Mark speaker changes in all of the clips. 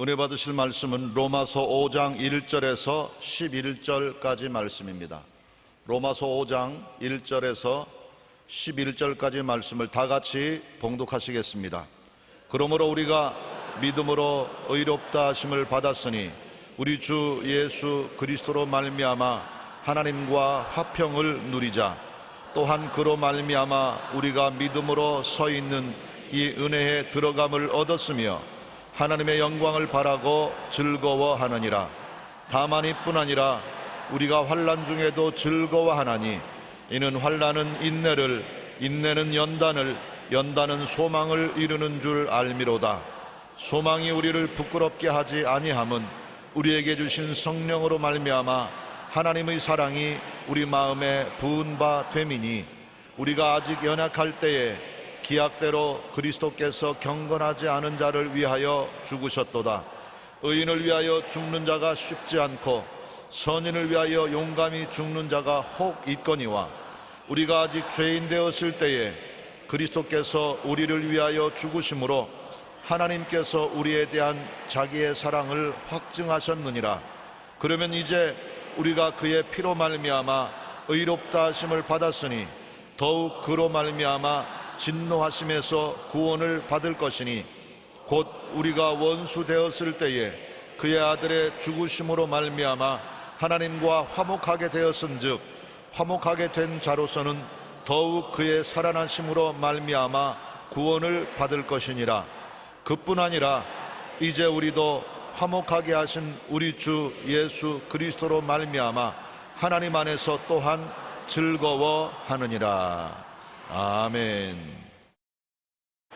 Speaker 1: 은혜 받으실 말씀은 로마서 5장 1절에서 11절까지 말씀입니다. 로마서 5장 1절에서 11절까지 말씀을 다 같이 봉독하시겠습니다. 그러므로 우리가 믿음으로 의롭다 하심을 받았으니 우리 주 예수 그리스도로 말미암아 하나님과 화평을 누리자. 또한 그로 말미암아 우리가 믿음으로 서 있는 이 은혜에 들어감을 얻었으며 하나님의 영광을 바라고 즐거워하느니라. 다만 이뿐 아니라 우리가 환난 중에도 즐거워하나니 이는 환난은 인내를, 인내는 연단을, 연단은 소망을 이루는 줄 알미로다. 소망이 우리를 부끄럽게 하지 아니함은 우리에게 주신 성령으로 말미암아 하나님의 사랑이 우리 마음에 부은 바 됨이니 우리가 아직 연약할 때에 기약대로 그리스도께서 경건하지 않은 자를 위하여 죽으셨도다. 의인을 위하여 죽는 자가 쉽지 않고 선인을 위하여 용감히 죽는 자가 혹 있거니와 우리가 아직 죄인 되었을 때에 그리스도께서 우리를 위하여 죽으심으로 하나님께서 우리에 대한 자기의 사랑을 확증하셨느니라. 그러면 이제 우리가 그의 피로 말미암아 의롭다 하심을 받았으니 더욱 그로 말미암아 진노하심에서 구원을 받을 것이니 곧 우리가 원수 되었을 때에 그의 아들의 죽으심으로 말미암아 하나님과 화목하게 되었은즉 화목하게 된 자로서는 더욱 그의 살아나심으로 말미암아 구원을 받을 것이니라. 그뿐 아니라 이제 우리도 화목하게 하신 우리 주 예수 그리스도로 말미암아 하나님 안에서 또한 즐거워하느니라. 아멘.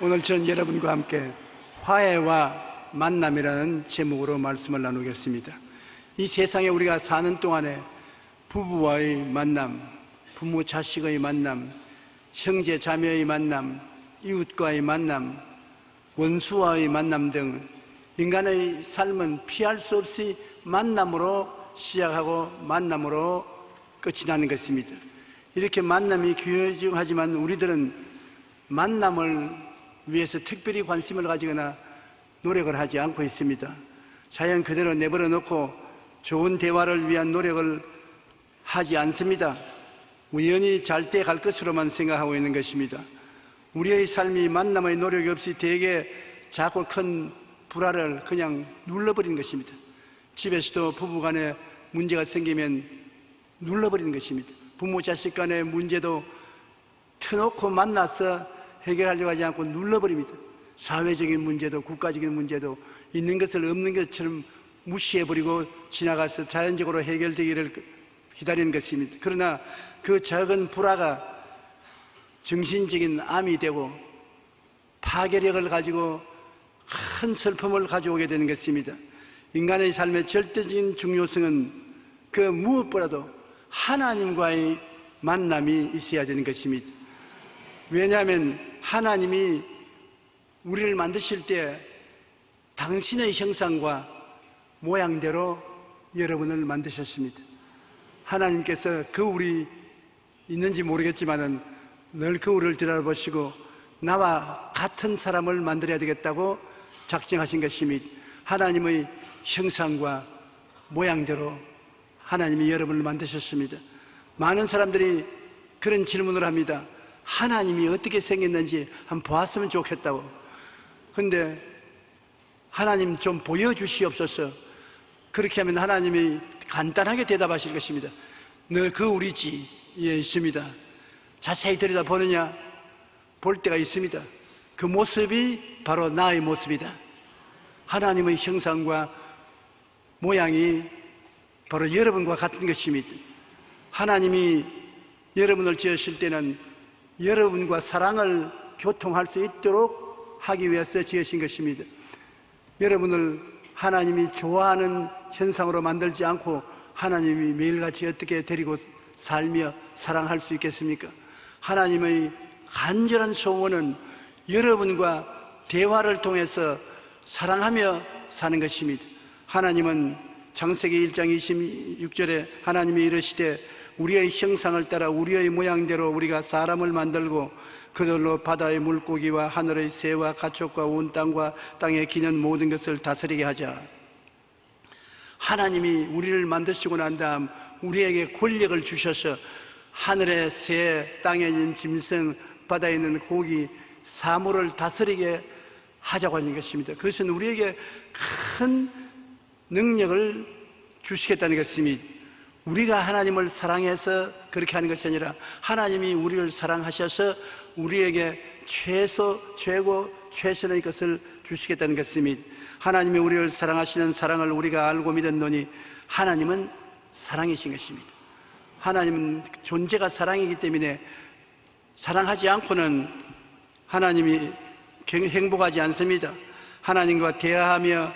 Speaker 2: 오늘 전 여러분과 함께 화해와 만남이라는 제목으로 말씀을 나누겠습니다. 이 세상에 우리가 사는 동안에 부부와의 만남, 부모 자식의 만남, 형제 자매의 만남, 이웃과의 만남, 원수와의 만남 등 인간의 삶은 피할 수 없이 만남으로 시작하고 만남으로 끝이 나는 것입니다. 이렇게 만남이 귀하지만 우리들은 만남을 위해서 특별히 관심을 가지거나 노력을 하지 않고 있습니다. 자연 그대로 내버려 놓고 좋은 대화를 위한 노력을 하지 않습니다. 우연히 잘 때 갈 것으로만 생각하고 있는 것입니다. 우리의 삶이 만남의 노력이 없이 대개 작고 큰 불화를 그냥 눌러버리는 것입니다. 집에서도 부부간에 문제가 생기면 눌러버리는 것입니다. 부모 자식 간의 문제도 터놓고 만나서 해결하려고 하지 않고 눌러버립니다. 사회적인 문제도 국가적인 문제도 있는 것을 없는 것처럼 무시해버리고 지나가서 자연적으로 해결되기를 기다리는 것입니다. 그러나 그 작은 불화가 정신적인 암이 되고 파괴력을 가지고 큰 슬픔을 가져오게 되는 것입니다. 인간의 삶의 절대적인 중요성은 그 무엇보다도 하나님과의 만남이 있어야 되는 것입니다. 왜냐하면 하나님이 우리를 만드실 때 당신의 형상과 모양대로 여러분을 만드셨습니다. 하나님께서 거울이 있는지 모르겠지만은 늘 거울을 들여다보시고 나와 같은 사람을 만들어야 되겠다고 작정하신 것입니다. 하나님의 형상과 모양대로 하나님이 여러분을 만드셨습니다. 많은 사람들이 그런 질문을 합니다. 하나님이 어떻게 생겼는지 한번 보았으면 좋겠다고. 그런데 하나님 좀 보여주시옵소서. 그렇게 하면 하나님이 간단하게 대답하실 것입니다. 너 거울이지? 예, 있습니다. 자세히 들여다보느냐? 볼 때가 있습니다. 그 모습이 바로 나의 모습이다. 하나님의 형상과 모양이 바로 여러분과 같은 것입니다. 하나님이 여러분을 지으실 때는 여러분과 사랑을 교통할 수 있도록 하기 위해서 지으신 것입니다. 여러분을 하나님이 좋아하는 현상으로 만들지 않고 하나님이 매일같이 어떻게 데리고 살며 사랑할 수 있겠습니까? 하나님의 간절한 소원은 여러분과 대화를 통해서 사랑하며 사는 것입니다. 하나님은 창세기 1장 26절에 하나님이 이르시되 우리의 형상을 따라 우리의 모양대로 우리가 사람을 만들고 그들로 바다의 물고기와 하늘의 새와 가축과 온 땅과 땅에 기는 모든 것을 다스리게 하자. 하나님이 우리를 만드시고 난 다음 우리에게 권력을 주셔서 하늘의 새, 땅에 있는 짐승, 바다에 있는 고기, 사물을 다스리게 하자고 하는 것입니다. 그것은 우리에게 큰 능력을 주시겠다는 것입니다. 우리가 하나님을 사랑해서 그렇게 하는 것이 아니라 하나님이 우리를 사랑하셔서 우리에게 최고, 최선의 것을 주시겠다는 것입니다. 하나님이 우리를 사랑하시는 사랑을 우리가 알고 믿었노니 하나님은 사랑이신 것입니다. 하나님은 존재가 사랑이기 때문에 사랑하지 않고는 하나님이 행복하지 않습니다. 하나님과 대화하며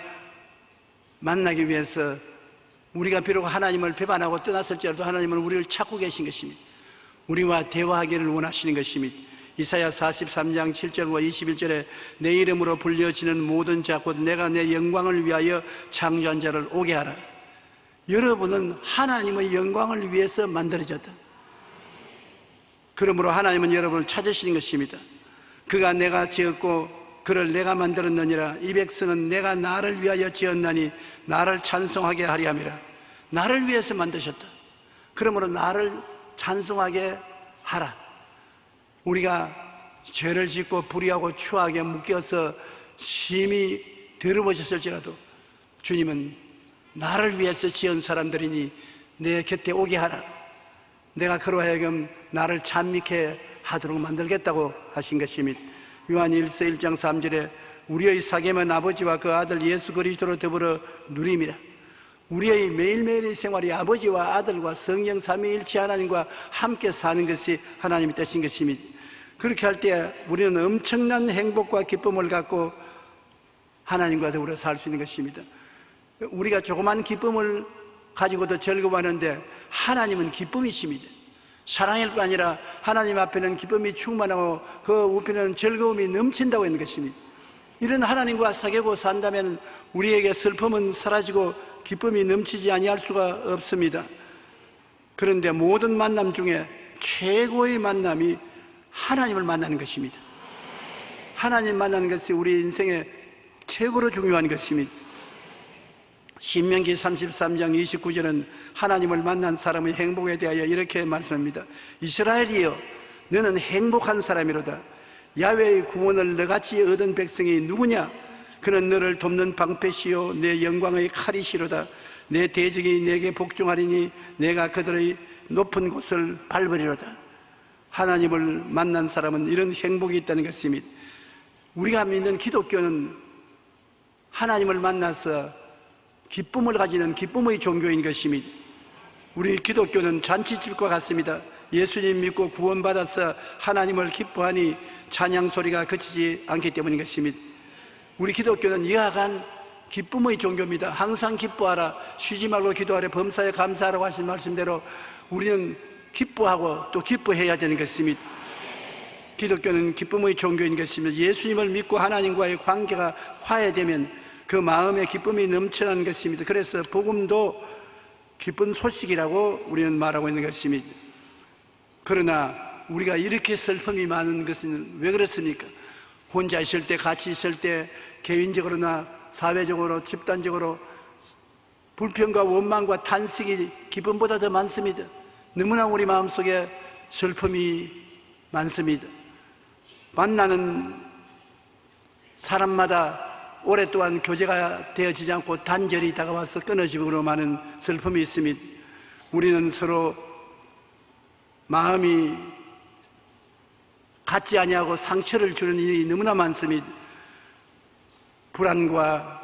Speaker 2: 만나기 위해서 우리가 비록 하나님을 배반하고 떠났을지라도 하나님은 우리를 찾고 계신 것입니다. 우리와 대화하기를 원하시는 것입니다. 이사야 43장 7절과 21절에 내 이름으로 불려지는 모든 자 곧 내가 내 영광을 위하여 창조한 자를 오게 하라. 여러분은 하나님의 영광을 위해서 만들어졌다. 그러므로 하나님은 여러분을 찾으시는 것입니다. 그가 내가 지었고 그를 내가 만들었느니라. 이 백성은 내가 나를 위하여 지었나니 나를 찬송하게 하리 함이라. 나를 위해서 만드셨다. 그러므로 나를 찬송하게 하라. 우리가 죄를 짓고 불의하고 추하게 묶여서 심히 더러워졌을지라도 주님은 나를 위해서 지은 사람들이니 내 곁에 오게 하라. 내가 그로 하여금 나를 찬미케 하도록 만들겠다고 하신 것입니다. 요한 1서 1장 3절에 우리의 사귐은 아버지와 그 아들 예수 그리스도로 더불어 누림이라. 우리의 매일매일의 생활이 아버지와 아들과 성령 삼위일체 하나님과 함께 사는 것이 하나님의 뜻인 것입니다. 그렇게 할 때 우리는 엄청난 행복과 기쁨을 갖고 하나님과 더불어 살 수 있는 것입니다. 우리가 조그만 기쁨을 가지고도 즐거워하는데 하나님은 기쁨이십니다. 사랑일 뿐 아니라 하나님 앞에는 기쁨이 충만하고 그 우편에는 즐거움이 넘친다고 하는 것입니다. 이런 하나님과 사귀고 산다면 우리에게 슬픔은 사라지고 기쁨이 넘치지 아니할 수가 없습니다. 그런데 모든 만남 중에 최고의 만남이 하나님을 만나는 것입니다. 하나님 만나는 것이 우리 인생에 최고로 중요한 것입니다. 신명기 33장 29절은 하나님을 만난 사람의 행복에 대하여 이렇게 말씀합니다. 이스라엘이여 너는 행복한 사람이로다. 야훼의 구원을 너같이 얻은 백성이 누구냐? 그는 너를 돕는 방패시요 내 영광의 칼이시로다. 내 대적이 내게 복종하리니 내가 그들의 높은 곳을 밟으리로다. 하나님을 만난 사람은 이런 행복이 있다는 것입니다. 우리가 믿는 기독교는 하나님을 만나서 기쁨을 가지는 기쁨의 종교인 것입니다. 우리 기독교는 잔치집과 같습니다. 예수님 믿고 구원받아서 하나님을 기뻐하니 찬양 소리가 그치지 않기 때문인 것입니다. 우리 기독교는 여하간 기쁨의 종교입니다. 항상 기뻐하라, 쉬지 말고 기도하라, 범사에 감사하라고 하신 말씀대로 우리는 기뻐하고 또 기뻐해야 되는 것입니다. 기독교는 기쁨의 종교인 것입니다. 예수님을 믿고 하나님과의 관계가 화해되면 그 마음에 기쁨이 넘쳐나는 것입니다. 그래서 복음도 기쁜 소식이라고 우리는 말하고 있는 것입니다. 그러나 우리가 이렇게 슬픔이 많은 것은 왜 그렇습니까? 혼자 있을 때, 같이 있을 때 개인적으로나 사회적으로, 집단적으로 불평과 원망과 탄식이 기쁨보다 더 많습니다. 너무나 우리 마음속에 슬픔이 많습니다. 만나는 사람마다 오랫동안 교제가 되어지지 않고 단절이 다가와서 끊어지므로 많은 슬픔이 있습니다. 우리는 서로 마음이 같지 아니하고 상처를 주는 일이 너무나 많습니다. 불안과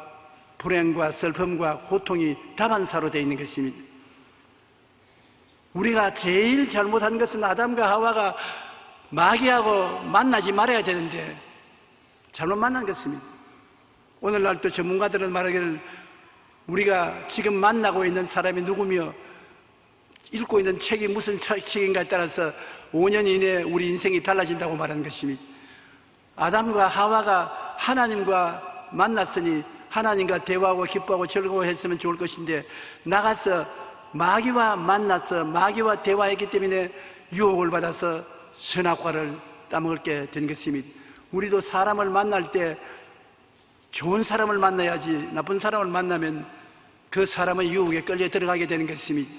Speaker 2: 불행과 슬픔과 고통이 다반사로 되어 있는 것입니다. 우리가 제일 잘못한 것은 아담과 하와가 마귀하고 만나지 말아야 되는데 잘못 만난 것입니다. 오늘날 또 전문가들은 말하기를 우리가 지금 만나고 있는 사람이 누구며 읽고 있는 책이 무슨 책인가에 따라서 5년 이내에 우리 인생이 달라진다고 말하는 것입니다. 아담과 하와가 하나님과 만났으니 하나님과 대화하고 기뻐하고 즐거워했으면 좋을 것인데 나가서 마귀와 만나서 마귀와 대화했기 때문에 유혹을 받아서 선악과를 따먹게 된 것입니다. 우리도 사람을 만날 때 좋은 사람을 만나야지 나쁜 사람을 만나면 그 사람의 유혹에 끌려 들어가게 되는 것입니다.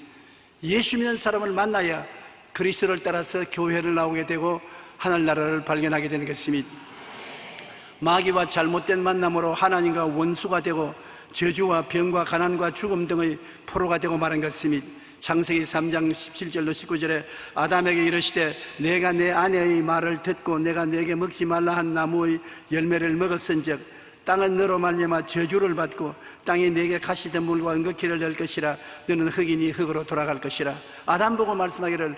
Speaker 2: 예수 믿는 사람을 만나야 그리스도를 따라서 교회를 나오게 되고 하늘나라를 발견하게 되는 것입니다. 마귀와 잘못된 만남으로 하나님과 원수가 되고 저주와 병과 가난과 죽음 등의 포로가 되고 말한 것입니다. 창세기 3장 17절로 19절에 아담에게 이르시되 내가 내 아내의 말을 듣고 내가 내게 먹지 말라 한 나무의 열매를 먹었은즉 땅은 너로 말미암아 저주를 받고 땅이 내게 가시덤불과 은거키를 낼 것이라 너는 흙이니 흙으로 돌아갈 것이라. 아담 보고 말씀하기를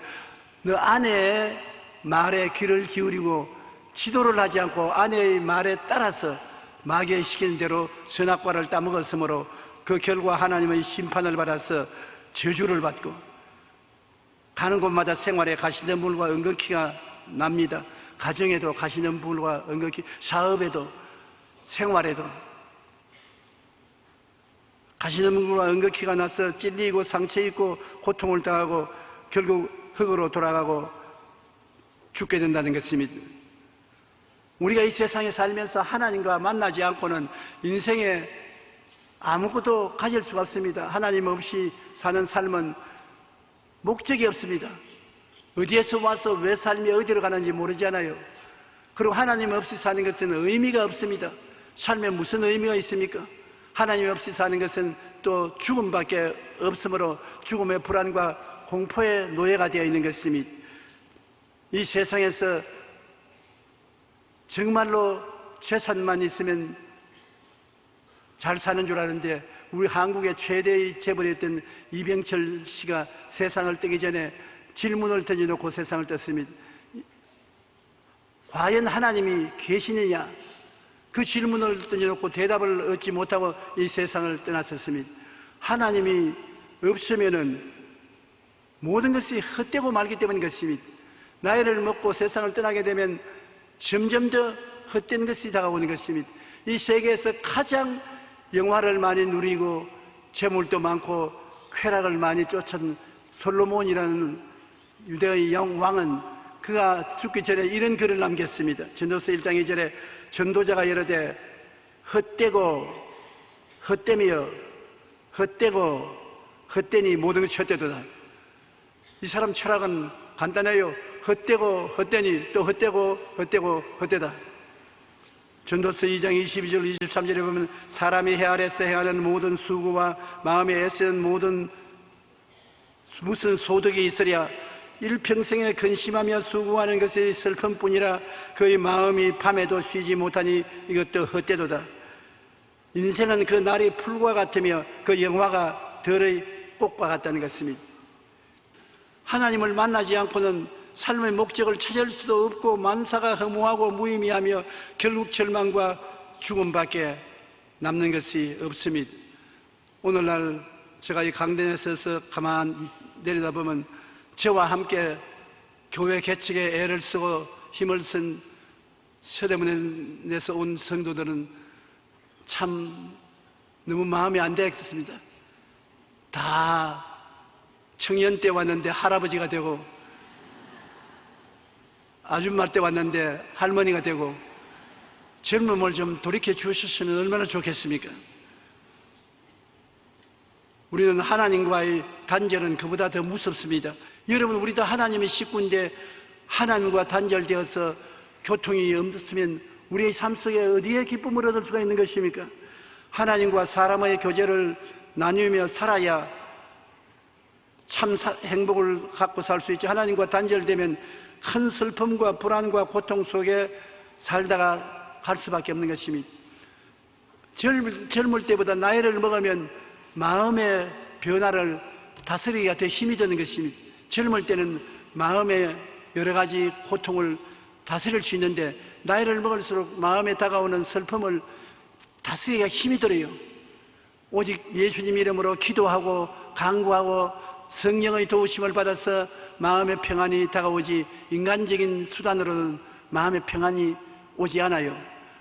Speaker 2: 너 아내의 말에 귀를 기울이고 지도를 하지 않고 아내의 말에 따라서 마귀의 시키는 대로 선악과를 따먹었으므로 그 결과 하나님의 심판을 받아서 저주를 받고 가는 곳마다 생활에 가시덤불과 은거키가 납니다. 가정에도 가시덤불과 은거키, 사업에도 생활에도 가시덤불과 은거키가 나서 찔리고 상처 입고 고통을 당하고 결국 흙으로 돌아가고 죽게 된다는 것입니다. 우리가 이 세상에 살면서 하나님과 만나지 않고는 인생에 아무것도 가질 수가 없습니다. 하나님 없이 사는 삶은 목적이 없습니다. 어디에서 와서 왜 삶이 어디로 가는지 모르잖아요. 그리고 하나님 없이 사는 것은 의미가 없습니다. 삶에 무슨 의미가 있습니까? 하나님 없이 사는 것은 또 죽음밖에 없으므로 죽음의 불안과 공포의 노예가 되어 있는 것입니다. 이 세상에서 정말로 재산만 있으면 잘 사는 줄 아는데 우리 한국의 최대의 재벌이었던 이병철 씨가 세상을 뜨기 전에 질문을 던져놓고 세상을 떴습니다. 과연 하나님이 계시느냐? 그 질문을 던져놓고 대답을 얻지 못하고 이 세상을 떠났었습니다. 하나님이 없으면은 모든 것이 헛되고 말기 때문인 것입니다. 나이를 먹고 세상을 떠나게 되면 점점 더 헛된 것이 다가오는 것입니다. 이 세계에서 가장 영화를 많이 누리고 재물도 많고 쾌락을 많이 쫓은 솔로몬이라는 유대의 왕은 그가 죽기 전에 이런 글을 남겼습니다. 전도서 1장 2절에 전도자가 이르되 헛되고 헛되며 헛되고 헛되니 모든 것이 헛되도다. 이 사람 철학은 간단해요. 헛되고 헛되니 또 헛되고 헛되고 헛되다. 전도서 2장 22절 23절에 보면 사람이 해 아래서 행하는 모든 수고와 마음에 애쓰는 모든 무슨 소득이 있으랴 일평생에 근심하며 수고하는 것이 슬픔뿐이라 그의 마음이 밤에도 쉬지 못하니 이것도 헛되도다. 인생은 그 날이 풀과 같으며 그 영화가 덜의 꽃과 같다는 것입니다. 하나님을 만나지 않고는 삶의 목적을 찾을 수도 없고 만사가 허무하고 무의미하며 결국 절망과 죽음밖에 남는 것이 없습니다. 오늘날 제가 이 강단에 서서 가만 내려다보면 저와 함께 교회 개척에 애를 쓰고 힘을 쓴 서대문에서 온 성도들은 참 너무 마음이 안 되겠습니다. 다 청년 때 왔는데 할아버지가 되고 아줌마 때 왔는데 할머니가 되고 젊음을 좀 돌이켜 주셨으면 얼마나 좋겠습니까? 우리는 하나님과의 단절은 그보다 더 무섭습니다. 여러분, 우리도 하나님의 식구인데 하나님과 단절되어서 교통이 없으면 우리의 삶 속에 어디에 기쁨을 얻을 수가 있는 것입니까? 하나님과 사람의 교제를 나누며 살아야 참 행복을 갖고 살 수 있지. 하나님과 단절되면 큰 슬픔과 불안과 고통 속에 살다가 갈 수밖에 없는 것입니다. 젊을 때보다 나이를 먹으면 마음의 변화를 다스리기가 더 힘이 드는 것입니다. 젊을 때는 마음의 여러 가지 고통을 다스릴 수 있는데 나이를 먹을수록 마음에 다가오는 슬픔을 다스리기가 힘이 들어요. 오직 예수님 이름으로 기도하고 간구하고 성령의 도우심을 받아서 마음의 평안이 다가오지 인간적인 수단으로는 마음의 평안이 오지 않아요.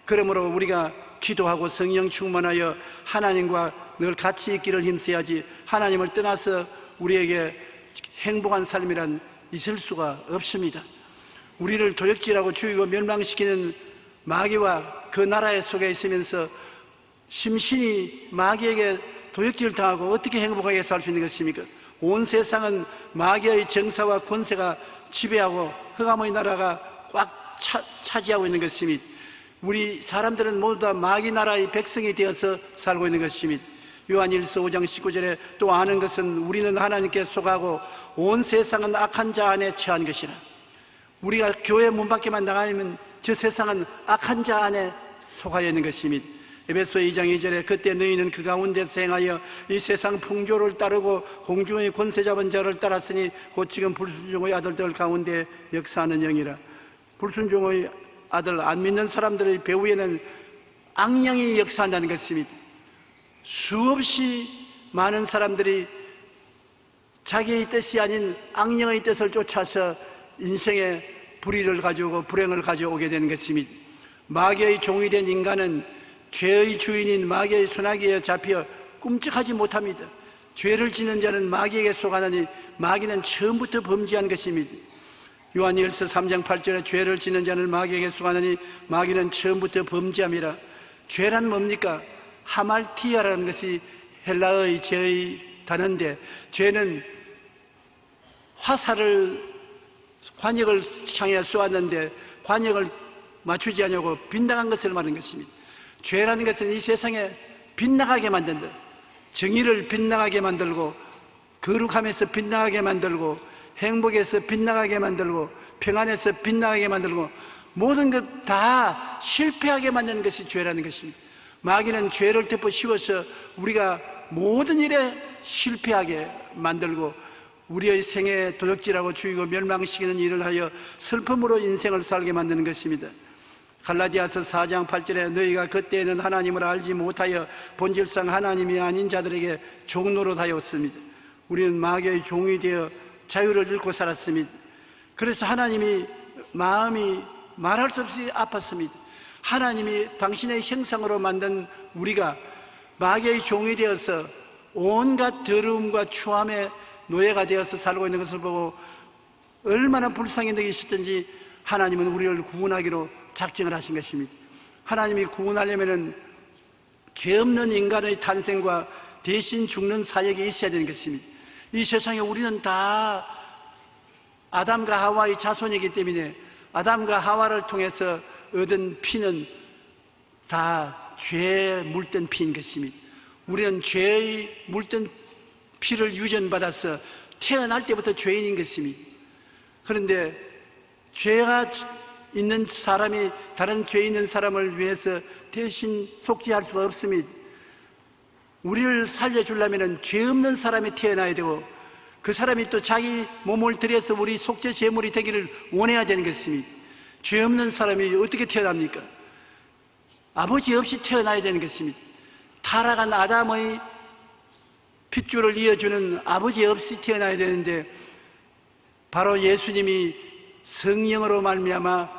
Speaker 2: 그러므로 우리가 기도하고 성령 충만하여 하나님과 늘 같이 있기를 힘써야지 하나님을 떠나서 우리에게 행복한 삶이란 있을 수가 없습니다. 우리를 도적질하고 죽이고 멸망시키는 마귀와 그 나라에 속에 있으면서 심신이 마귀에게 도적질을 당하고 어떻게 행복하게 살 수 있는 것입니까? 온 세상은 마귀의 정사와 권세가 지배하고 흑암의 나라가 꽉 차지하고 있는 것입니다. 우리 사람들은 모두 다 마귀 나라의 백성이 되어서 살고 있는 것입니다. 요한일서 5장 19절에 또 아는 것은 우리는 하나님께 속하고 온 세상은 악한 자 안에 처한 것이라. 우리가 교회 문 밖에만 나가면 저 세상은 악한 자 안에 속하여 있는 것입니다. 에베소 2장 2절에 그때 너희는 그 가운데서 행하여 이 세상 풍조를 따르고 공중의 권세 잡은 자를 따랐으니 곧 지금 불순종의 아들들 가운데 역사하는 영이라. 불순종의 아들, 안 믿는 사람들의 배후에는 악령이 역사한다는 것입니다. 수없이 많은 사람들이 자기의 뜻이 아닌 악령의 뜻을 쫓아서 인생에 불의를 가져오고 불행을 가져오게 되는 것입니다. 마귀의 종이 된 인간은 죄의 주인인 마귀의 손아귀에 잡혀 꿈쩍하지 못합니다. 죄를 지는 자는 마귀에게 속하나니 마귀는 처음부터 범죄한 것입니다. 요한일서 3장 8절에 죄를 지는 자는 마귀에게 속하나니 마귀는 처음부터 범죄함이라. 죄란 뭡니까? 하말티아라는 것이 헬라의 죄의 단어인데, 죄는 화살을 관역을 향해 쏘았는데 관역을 맞추지 않냐고 빗나간 것을 말하는 것입니다. 죄라는 것은 이 세상에 빗나가게 만든다. 정의를 빗나가게 만들고, 거룩함에서 빗나가게 만들고, 행복에서 빗나가게 만들고, 평안에서 빗나가게 만들고, 모든 것 다 실패하게 만드는 것이 죄라는 것입니다. 마귀는 죄를 덮어 씌워서 우리가 모든 일에 실패하게 만들고 우리의 생에 도적질하고 죽이고 멸망시키는 일을 하여 슬픔으로 인생을 살게 만드는 것입니다. 갈라디아서 4장 8절에 너희가 그때에는 하나님을 알지 못하여 본질상 하나님이 아닌 자들에게 종노릇하였습니다. 우리는 마귀의 종이 되어 자유를 잃고 살았습니다. 그래서 하나님이 마음이 말할 수 없이 아팠습니다. 하나님이 당신의 형상으로 만든 우리가 마귀의 종이 되어서 온갖 더러움과 추함의 노예가 되어서 살고 있는 것을 보고 얼마나 불쌍히 느끼셨던지 하나님은 우리를 구원하기로 작정을 하신 것입니다. 하나님이 구원하려면 죄 없는 인간의 탄생과 대신 죽는 사역이 있어야 되는 것입니다. 이 세상에 우리는 다 아담과 하와의 자손이기 때문에 아담과 하와를 통해서 얻은 피는 다 죄에 물든 피인 것입니다. 우리는 죄의 물든 피를 유전받아서 태어날 때부터 죄인인 것입니다. 그런데 죄가 있는 사람이 다른 죄 있는 사람을 위해서 대신 속죄할 수가 없습니다. 우리를 살려주려면 죄 없는 사람이 태어나야 되고 그 사람이 또 자기 몸을 들여서 우리 속죄 제물이 되기를 원해야 되는 것입니다. 죄 없는 사람이 어떻게 태어납니까? 아버지 없이 태어나야 되는 것입니다. 타락한 아담의 핏줄을 이어주는 아버지 없이 태어나야 되는데 바로 예수님이 성령으로 말미암아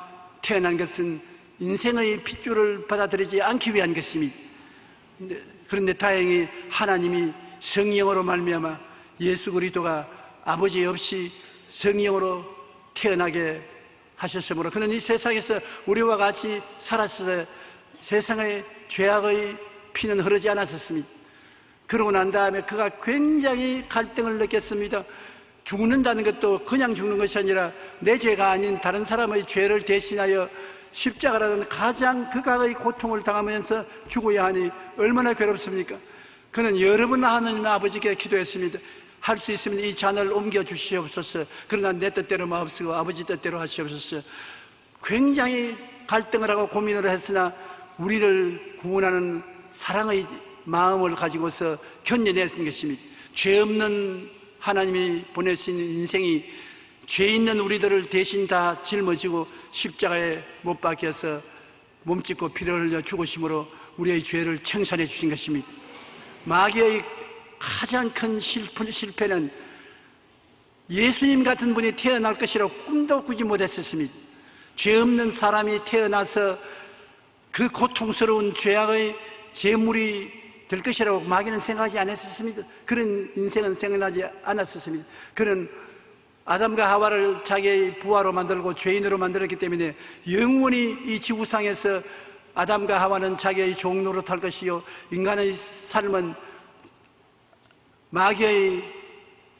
Speaker 2: 태어난 것은 인생의 핏줄을 받아들이지 않기 위한 것입니다. 그런데 다행히 하나님이 성령으로 말미암아 예수 그리스도가 아버지 없이 성령으로 태어나게 하셨으므로 그는 이 세상에서 우리와 같이 살았을 때 세상의 죄악의 피는 흐르지 않았었습니다. 그러고 난 다음에 그가 굉장히 갈등을 느꼈습니다. 죽는다는 것도 그냥 죽는 것이 아니라 내 죄가 아닌 다른 사람의 죄를 대신하여 십자가라는 가장 극악의 고통을 당하면서 죽어야 하니 얼마나 괴롭습니까? 그는 여러 번 하나님 아버지께 기도했습니다. 할 수 있으면 이 잔을 옮겨 주시옵소서. 그러나 내 뜻대로 마옵시고 아버지 뜻대로 하시옵소서. 굉장히 갈등을 하고 고민을 했으나 우리를 구원하는 사랑의 마음을 가지고서 견뎌냈던 것입니다. 죄 없는 하나님이 보내신 인생이 죄 있는 우리들을 대신 다 짊어지고 십자가에 못 박혀서 몸짓고 피를 흘려 죽으심으로 우리의 죄를 청산해 주신 것입니다. 마귀의 가장 큰 실패는 예수님 같은 분이 태어날 것이라고 꿈도 꾸지 못했었습니다. 죄 없는 사람이 태어나서 그 고통스러운 죄악의 제물이 될 것이라고 마귀는 생각하지 않았었습니다. 그런 인생은 생각나지 않았었습니다. 그는 아담과 하와를 자기의 부하로 만들고 죄인으로 만들었기 때문에 영원히 이 지구상에서 아담과 하와는 자기의 종로로 탈 것이요, 인간의 삶은 마귀의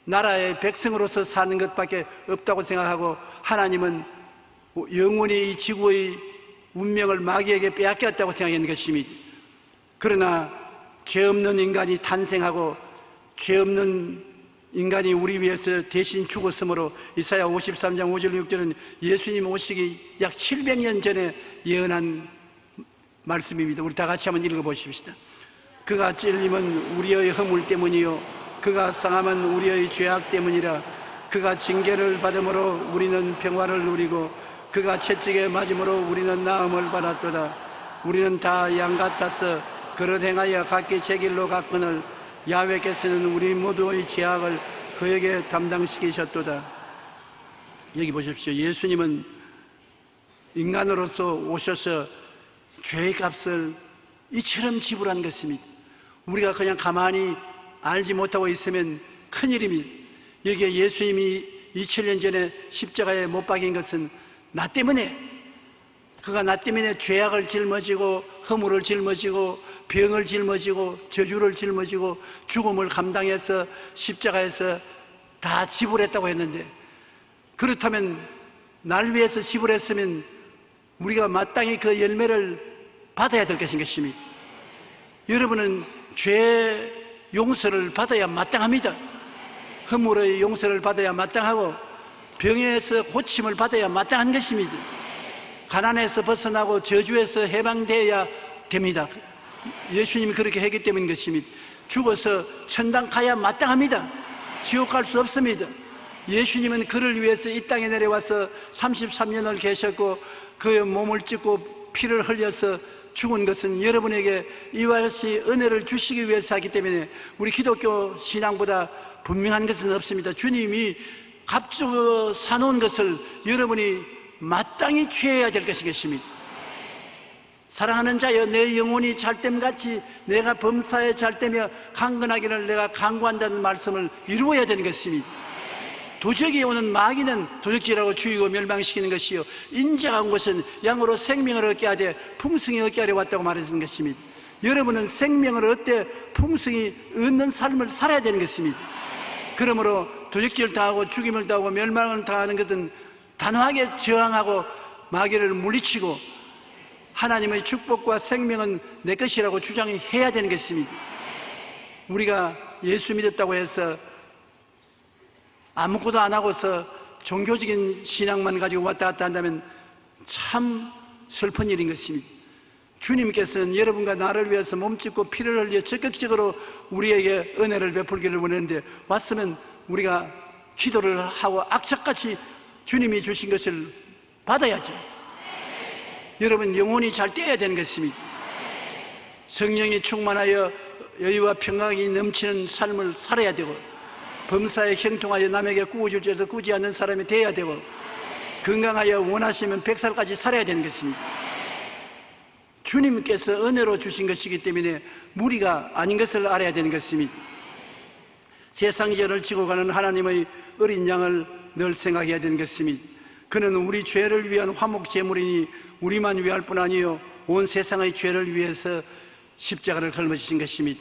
Speaker 2: 나라의 백성으로서 사는 것밖에 없다고 생각하고, 하나님은 영원히 이 지구의 운명을 마귀에게 빼앗겼다고 생각했는 것입니다. 그러나 죄 없는 인간이 탄생하고 죄 없는 인간이 우리 위해서 대신 죽었으므로 이사야 53장 5절 6절은 예수님 오시기 약 700년 전에 예언한 말씀입니다. 우리 다 같이 한번 읽어보십시다. 그가 찔림은 우리의 허물 때문이요, 그가 상함은 우리의 죄악 때문이라. 그가 징계를 받음으로 우리는 평화를 누리고 그가 채찍에 맞음으로 우리는 나음을 받았도다. 우리는 다 양 같아서 그릇 행하여 각기 제 길로 갔거늘 야훼께서는 우리 모두의 죄악을 그에게 담당시키셨도다. 여기 보십시오. 예수님은 인간으로서 오셔서 죄의 값을 이처럼 지불한 것입니다. 우리가 그냥 가만히 알지 못하고 있으면 큰일입니다. 여기에 예수님이 2000년 전에 십자가에 못 박인 것은 나 때문에, 그가 나 때문에 죄악을 짊어지고 허물을 짊어지고 병을 짊어지고 저주를 짊어지고 죽음을 감당해서 십자가에서 다 지불했다고 했는데, 그렇다면 날 위해서 지불했으면 우리가 마땅히 그 열매를 받아야 될 것인 것입니다. 여러분은 죄 용서를 받아야 마땅합니다. 허물의 용서를 받아야 마땅하고 병에서 고침을 받아야 마땅한 것입니다. 가난에서 벗어나고 저주에서 해방되어야 됩니다. 예수님이 그렇게 했기 때문인 것입니다. 죽어서 천당 가야 마땅합니다. 지옥 갈 수 없습니다. 예수님은 그를 위해서 이 땅에 내려와서 33년을 계셨고 그의 몸을 찢고 피를 흘려서 죽은 것은 여러분에게 이와 같이 은혜를 주시기 위해서 하기 때문에 우리 기독교 신앙보다 분명한 것은 없습니다. 주님이 값주고 사놓은 것을 여러분이 마땅히 취해야 될 것이겠습니다. 사랑하는 자여, 내 영혼이 잘됨같이 내가 범사에 잘되며 강건하기를 내가 강구한다는 말씀을 이루어야 되는 것입니다. 도적이 오는 마귀는 도적질하고 죽이고 멸망시키는 것이요, 인자가 온 것은 양으로 생명을 얻게 하되 풍성히 얻게 하려 왔다고 말하는 것입니다. 여러분은 생명을 얻되 풍성히 얻는 삶을 살아야 되는 것입니다. 그러므로 도적질을 당하고 죽임을 당하고 멸망을 당하는 것은 단호하게 저항하고 마귀를 물리치고 하나님의 축복과 생명은 내 것이라고 주장해야 되는 것입니다. 우리가 예수 믿었다고 해서 아무것도 안 하고서 종교적인 신앙만 가지고 왔다 갔다 한다면 참 슬픈 일인 것입니다. 주님께서는 여러분과 나를 위해서 몸짓고 피를 흘려 적극적으로 우리에게 은혜를 베풀기를 원하는데, 왔으면 우리가 기도를 하고 악착같이 주님이 주신 것을 받아야죠. 여러분, 영혼이 잘 떼어야 되는 것입니다. 성령이 충만하여 여유와 평강이 넘치는 삶을 살아야 되고, 범사에 형통하여 남에게 꾸어줄 줄에서 꾸지 않는 사람이 되어야 되고, 건강하여 원하시면 100살까지 살아야 되는 것입니다. 주님께서 은혜로 주신 것이기 때문에 무리가 아닌 것을 알아야 되는 것입니다. 세상 죄를 지고 가는 하나님의 어린 양을 늘 생각해야 되는 것입니다. 그는 우리 죄를 위한 화목 제물이니 우리만 위할 뿐 아니요 온 세상의 죄를 위해서 십자가를 짊어지신 것입니다.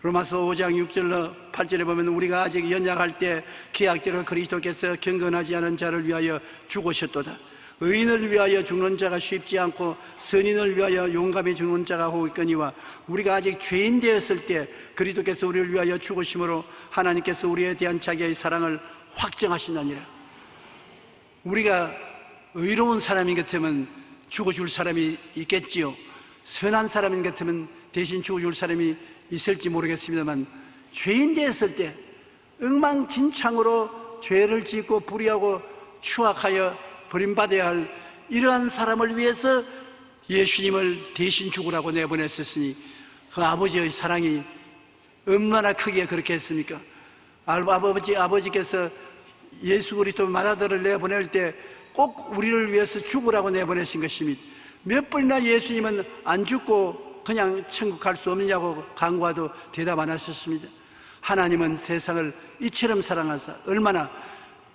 Speaker 2: 로마서 5장 6절로 8절에 보면 우리가 아직 연약할 때 계약대로 그리스도께서 경건하지 않은 자를 위하여 죽으셨도다. 의인을 위하여 죽는 자가 쉽지 않고 선인을 위하여 용감히 죽는 자가 혹있거니와 우리가 아직 죄인 되었을 때 그리스도께서 우리를 위하여 죽으심으로 하나님께서 우리에 대한 자기의 사랑을 확정하시나니라. 우리가 의로운 사람인 같으면 죽어줄 사람이 있겠지요. 선한 사람인 같으면 대신 죽어줄 사람이 있을지 모르겠습니다만, 죄인 되었을 때 엉망진창으로 죄를 짓고 불의하고 추악하여 버림받아야 할 이러한 사람을 위해서 예수님을 대신 죽으라고 내보냈었으니 그 아버지의 사랑이 얼마나 크게 그렇게 했습니까? 아버지께서 예수 그리스도 마라도를 내보낼 때 꼭 우리를 위해서 죽으라고 내보내신 것입니다. 몇 번이나 예수님은 안 죽고 그냥 천국 갈 수 없느냐고 간구하도 대답 안 하셨습니다. 하나님은 세상을 이처럼 사랑하사 얼마나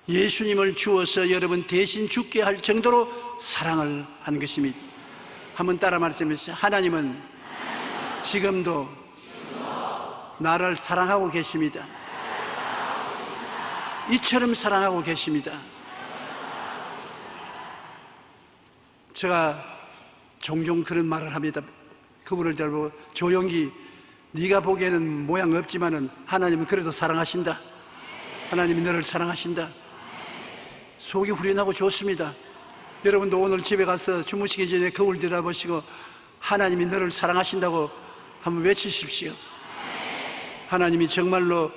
Speaker 2: 예수님을 주어서 여러분 대신 죽게 할 정도로 사랑을 한 것입니다. 한번 따라 말씀해 주세요. 하나님은 지금도 나를 사랑하고 계십니다. 이처럼 사랑하고 계십니다. 제가 종종 그런 말을 합니다. 그분을 들고 조용히 네가 보기에는 모양 없지만은 하나님은 그래도 사랑하신다. 하나님이 너를 사랑하신다. 속이 후련하고 좋습니다. 여러분도 오늘 집에 가서 주무시기 전에 거울 들여다보시고 하나님이 너를 사랑하신다고 한번 외치십시오. 하나님이 정말로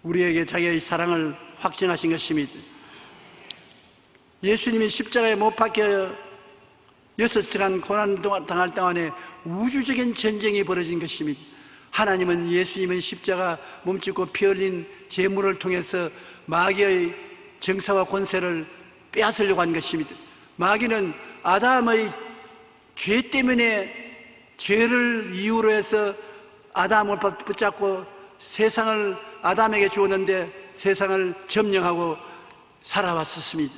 Speaker 2: 우리에게 자기의 사랑을 확증하신 것입니다. 예수님이 십자가에 못 박혀 6시간 고난 당할 동안에 우주적인 전쟁이 벌어진 것입니다. 하나님은 예수님의 십자가 몸짓고 피 흘린 제물을 통해서 마귀의 정사와 권세를 빼앗으려고 한 것입니다. 마귀는 아담의 죄 때문에 죄를 이유로 해서 아담을 붙잡고 세상을 아담에게 주었는데 세상을 점령하고 살아왔었습니다.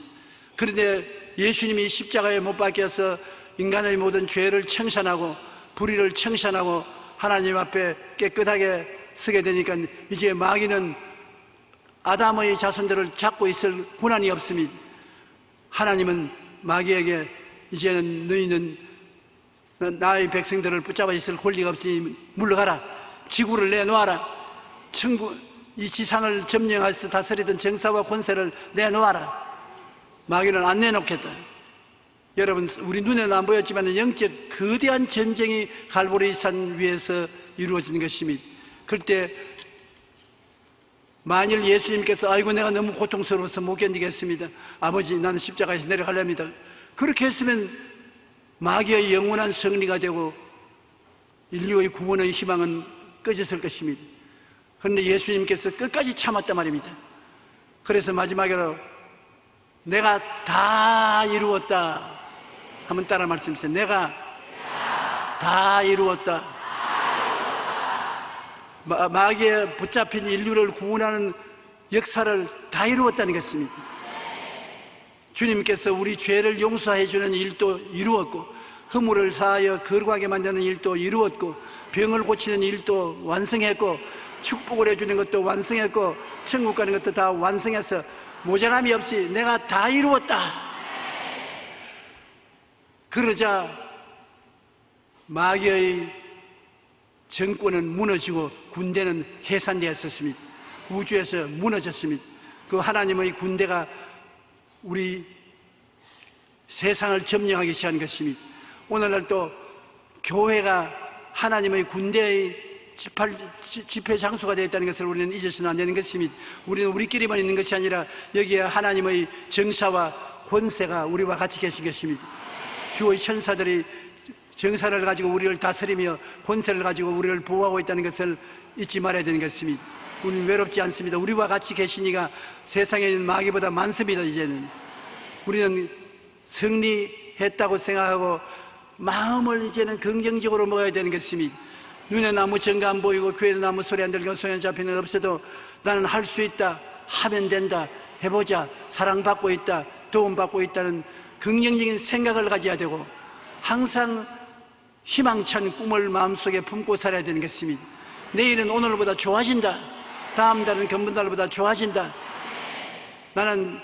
Speaker 2: 그런데 예수님이 십자가에 못 박혀서 인간의 모든 죄를 청산하고 불의를 청산하고 하나님 앞에 깨끗하게 서게 되니까 이제 마귀는 아담의 자손들을 잡고 있을 권한이 없습니다. 하나님은 마귀에게 이제는 너희는 나의 백성들을 붙잡아 있을 권리가 없으니 물러가라. 지구를 내놓아라. 천국, 이 지상을 점령해서 다스리던 정사와 권세를 내놓아라. 마귀는 안 내놓겠다. 여러분, 우리 눈에는 안 보였지만 영적 거대한 전쟁이 갈보리산 위에서 이루어진 것입니다. 그때 만일 예수님께서 아이고 내가 너무 고통스러워서 못 견디겠습니다. 아버지 나는 십자가에서 내려가렵니다. 그렇게 했으면 마귀의 영원한 승리가 되고 인류의 구원의 희망은 꺼졌을 것입니다. 그런데 예수님께서 끝까지 참았단 말입니다. 그래서 마지막으로 내가 다 이루었다. 한번 따라 말씀해주세요. 내가 다 이루었다. 마귀에 붙잡힌 인류를 구원하는 역사를 다 이루었다는 것입니다. 주님께서 우리 죄를 용서해 주는 일도 이루었고 허물을 사하여 거룩하게 만드는 일도 이루었고 병을 고치는 일도 완성했고 축복을 해주는 것도 완성했고 천국 가는 것도 다 완성해서 모자람이 없이 내가 다 이루었다. 그러자 마귀의 정권은 무너지고 군대는 해산되었습니다. 우주에서 무너졌습니다. 그 하나님의 군대가 우리 세상을 점령하기 시작한 것입니다. 오늘날 또 교회가 하나님의 군대의 집회 장소가 되었다는 것을 우리는 잊어서는 안 되는 것입니다. 우리는 우리끼리만 있는 것이 아니라 여기에 하나님의 정사와 권세가 우리와 같이 계신 것입니다. 주의 천사들이 정사를 가지고 우리를 다스리며 권세를 가지고 우리를 보호하고 있다는 것을 잊지 말아야 되는 것입니다. 우리는 외롭지 않습니다. 우리와 같이 계시니까 세상에 있는 마귀보다 많습니다. 이제는 우리는 승리했다고 생각하고 마음을 이제는 긍정적으로 먹어야 되는 것입니다. 눈에 나무 정가 안 보이고 귀에 나무 소리 안 들리고 손에 잡히는 없어도 나는 할 수 있다, 하면 된다, 해보자, 사랑받고 있다, 도움받고 있다는 긍정적인 생각을 가져야 되고 항상 희망찬 꿈을 마음속에 품고 살아야 되는 것입니다. 내일은 오늘보다 좋아진다. 다음 달은 전번 달보다 좋아진다. 나는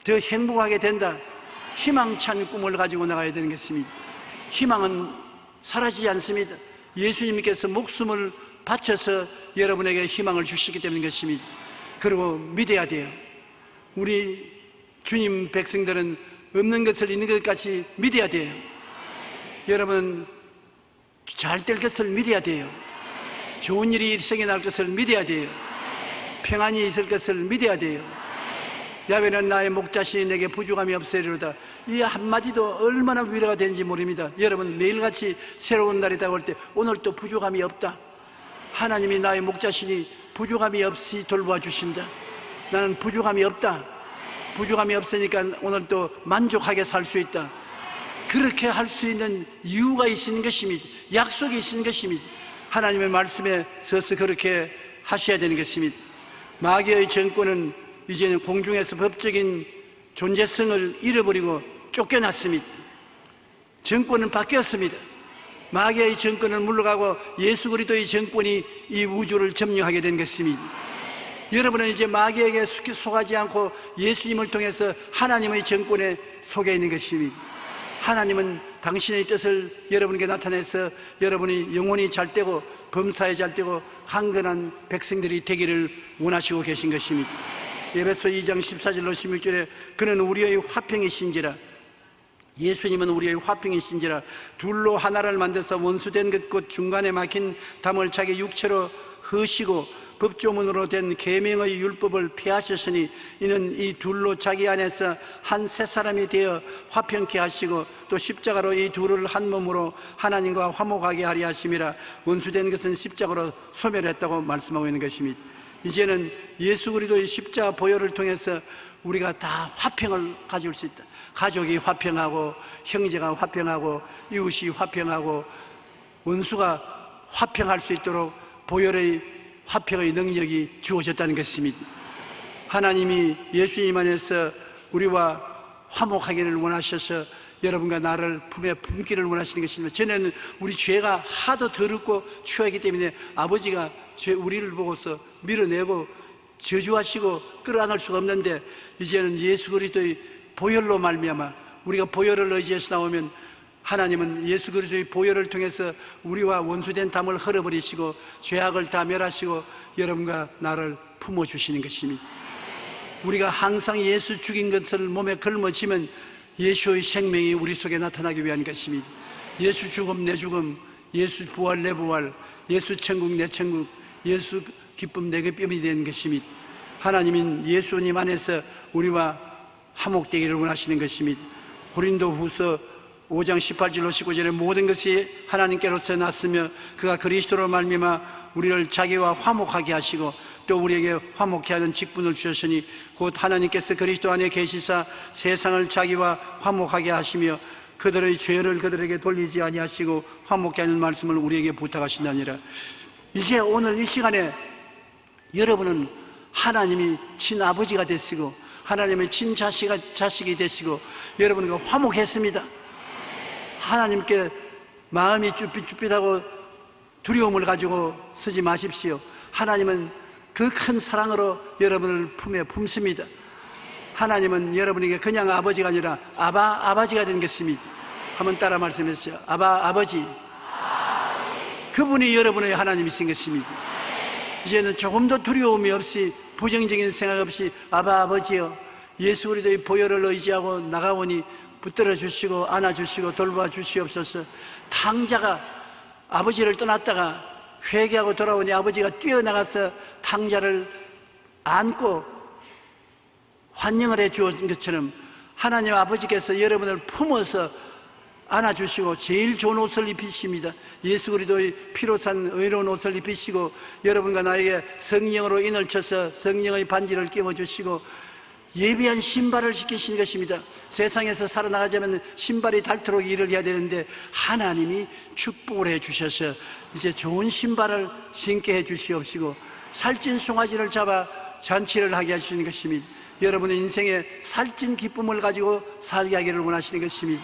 Speaker 2: 더 행복하게 된다. 희망찬 꿈을 가지고 나가야 되는 것입니다. 희망은 사라지지 않습니다. 예수님께서 목숨을 바쳐서 여러분에게 희망을 주시기 때문인 것입니다. 그리고 믿어야 돼요. 우리 주님 백성들은 없는 것을 있는 것 같이 믿어야 돼요. 여러분 잘 될 것을 믿어야 돼요. 좋은 일이 생겨날 것을 믿어야 돼요. 평안이 있을 것을 믿어야 돼요. 야훼는 나의 목자시니 내게 부족함이 없으리로다. 이 한마디도 얼마나 위로가 되는지 모릅니다. 여러분 매일같이 새로운 날이 다가올 때 오늘 또 부족함이 없다. 하나님이 나의 목자시니 부족함이 없이 돌보아 주신다. 나는 부족함이 없다. 부족함이 없으니까 오늘 또 만족하게 살 수 있다. 그렇게 할 수 있는 이유가 있는 것입니다. 약속이 있는 것입니다. 하나님의 말씀에 서서 그렇게 하셔야 되는 것입니다. 마귀의 정권은 이제는 공중에서 법적인 존재성을 잃어버리고 쫓겨났습니다. 정권은 바뀌었습니다. 마귀의 정권은 물러가고 예수 그리스도의 정권이 이 우주를 점령하게 된 것입니다. 여러분은 이제 마귀에게 속하지 않고 예수님을 통해서 하나님의 정권에 속해 있는 것입니다. 하나님은 당신의 뜻을 여러분에게 나타내서 여러분이 영혼이 잘되고 범사에 잘되고 강건한 백성들이 되기를 원하시고 계신 것입니다. 에베소 2장 14절로 16절에 그는 우리의 화평이신지라, 예수님은 우리의 화평이신지라 둘로 하나를 만들어서 원수된 것 곧 중간에 막힌 담을 자기 육체로 허시고 법조문으로 된 계명의 율법을 폐하셨으니 이는 이 둘로 자기 안에서 한 새 사람이 되어 화평케 하시고 또 십자가로 이 둘을 한 몸으로 하나님과 화목하게 하려 하심이라. 원수된 것은 십자가로 소멸했다고 말씀하고 있는 것입니다. 이제는 예수 그리스도의 십자가 보혈을 통해서 우리가 다 화평을 가질 수 있다. 가족이 화평하고 형제가 화평하고 이웃이 화평하고 원수가 화평할 수 있도록 보혈의 화평의 능력이 주어졌다는 것입니다. 하나님이 예수님 안에서 우리와 화목하기를 원하셔서 여러분과 나를 품에 품기를 원하시는 것입니다. 전에는 우리 죄가 하도 더럽고 추하기 때문에 아버지가 우리를 보고서 밀어내고 저주하시고 끌어안을 수가 없는데 이제는 예수 그리스도의 보혈로 말미암아 우리가 보혈을 의지해서 나오면 하나님은 예수 그리스도의 보혈을 통해서 우리와 원수된 담을 헐어버리시고 죄악을 다 멸하시고 여러분과 나를 품어주시는 것입니다. 우리가 항상 예수 죽인 것을 몸에 걸머지면 예수의 생명이 우리 속에 나타나기 위한 것입니다. 예수 죽음 내 죽음, 예수 부활 내 부활, 예수 천국 내 천국, 예수 기쁨 내 기쁨이 되는 것입니다. 하나님은 예수님 안에서 우리와 화목되기를 원하시는 것입니다. 고린도후서 5장 18절로 19절에 모든 것이 하나님께로서 났으며 그가 그리스도로 말미암아 우리를 자기와 화목하게 하시고 또 우리에게 화목케 하는 직분을 주셨으니 곧 하나님께서 그리스도 안에 계시사 세상을 자기와 화목하게 하시며 그들의 죄를 그들에게 돌리지 아니하시고 화목케 하는 말씀을 우리에게 부탁하신다니라. 이제 오늘 이 시간에 여러분은 하나님이 친아버지가 되시고 하나님의 친자식이 되시고 여러분과 화목했습니다. 하나님께 마음이 쭈삣쭈삣하고 두려움을 가지고 서지 마십시오. 하나님은 그 큰 사랑으로 여러분을 품에 품습니다. 하나님은 여러분에게 그냥 아버지가 아니라 아바지가 된 것입니다. 한번 따라 말씀해 주세요. 아버지. 그분이 여러분의 하나님이신 것입니다. 이제는 조금도 두려움이 없이 부정적인 생각 없이 아버지여 예수 그리스도의 보혈을 의지하고 나가오니 붙들어 주시고 안아주시고 돌봐 주시옵소서. 탕자가 아버지를 떠났다가 회개하고 돌아오니 아버지가 뛰어나가서 탕자를 안고 환영을 해 주었던 것처럼 하나님 아버지께서 여러분을 품어서 안아주시고 제일 좋은 옷을 입히십니다. 예수 그리스도의 피로 산 의로운 옷을 입히시고 여러분과 나에게 성령으로 인을 쳐서 성령의 반지를 끼워주시고 예비한 신발을 시키신 것입니다. 세상에서 살아나가자면 신발이 닳도록 일을 해야 되는데 하나님이 축복을 해주셔서 이제 좋은 신발을 신게 해주시옵시고 살찐 송아지를 잡아 잔치를 하게 하시는 것입니다. 여러분의 인생에 살찐 기쁨을 가지고 살게 하기를 원하시는 것입니다.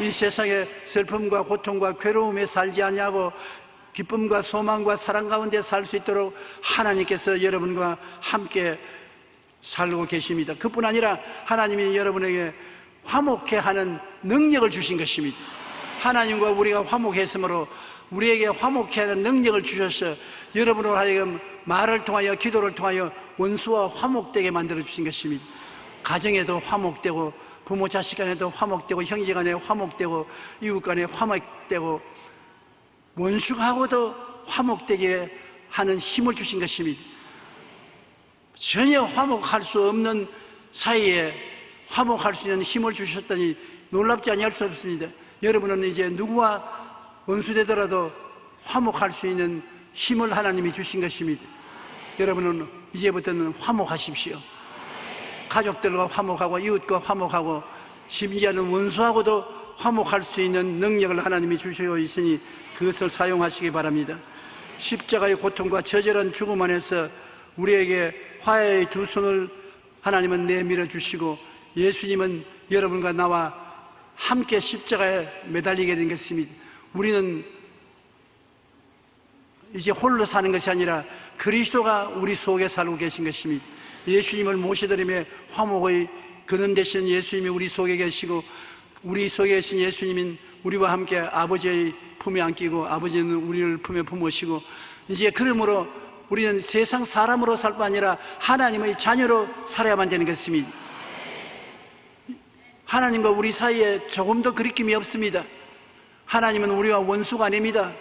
Speaker 2: 이 세상에 슬픔과 고통과 괴로움에 살지 않냐고 기쁨과 소망과 사랑 가운데 살 수 있도록 하나님께서 여러분과 함께 살고 계십니다. 그뿐 아니라 하나님이 여러분에게 화목케 하는 능력을 주신 것입니다. 하나님과 우리가 화목했으므로 우리에게 화목케 하는 능력을 주셔서 여러분으로 하여금 말을 통하여 기도를 통하여 원수와 화목되게 만들어 주신 것입니다. 가정에도 화목되고 부모 자식 간에도 화목되고 형제 간에 화목되고 이웃 간에 화목되고 원수하고도 화목되게 하는 힘을 주신 것입니다. 전혀 화목할 수 없는 사이에 화목할 수 있는 힘을 주셨더니 놀랍지 아니할 수 없습니다. 여러분은 이제 누구와 원수되더라도 화목할 수 있는 힘을 하나님이 주신 것입니다. 여러분은 이제부터는 화목하십시오. 가족들과 화목하고 이웃과 화목하고 심지어는 원수하고도 화목할 수 있는 능력을 하나님이 주시고 있으니 그것을 사용하시기 바랍니다. 십자가의 고통과 처절한 죽음 안에서 우리에게 화해의 두 손을 하나님은 내밀어 주시고 예수님은 여러분과 나와 함께 십자가에 매달리게 된 것입니다. 우리는 이제 홀로 사는 것이 아니라 그리스도가 우리 속에 살고 계신 것입니다. 예수님을 모셔드리며 화목의 근원 되시는 예수님이 우리 속에 계시고 우리 속에 계신 예수님은 우리와 함께 아버지의 품에 안기고 아버지는 우리를 품에 품으시고 이제 그러므로 우리는 세상 사람으로 살 뿐 아니라 하나님의 자녀로 살아야만 되는 것입니다. 하나님과 우리 사이에 조금도 거리낌이 없습니다. 하나님은 우리와 원수가 아닙니다.